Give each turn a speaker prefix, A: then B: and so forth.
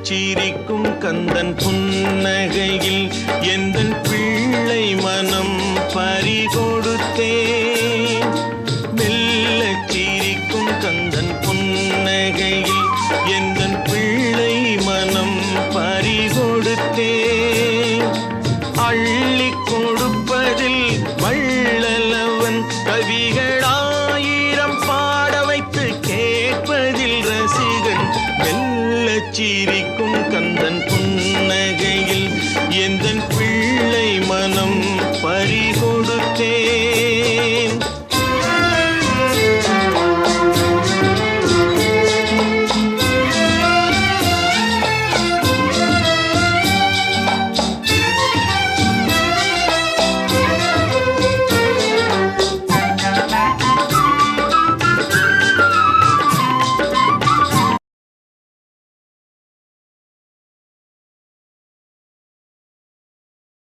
A: சிரிக்கும் கந்தன் புன்னகையில் எந்தன் பிள்ளை மனம் பறிகொடுத்தேன். மெல்ல சிரிக்கும் கந்தன் புன்னகையில் எந்தன் பிள்ளை மனம் பறிகொடுத்தேன். அள்ளி கொடுப்பதில் வள்ளலவன் கவிகளாயிரம் பாட வைத்து கேட்பதில் ரசிகன். மெல்ல சிரிக்கும் கந்தன் புன்னகையில் எந்தன்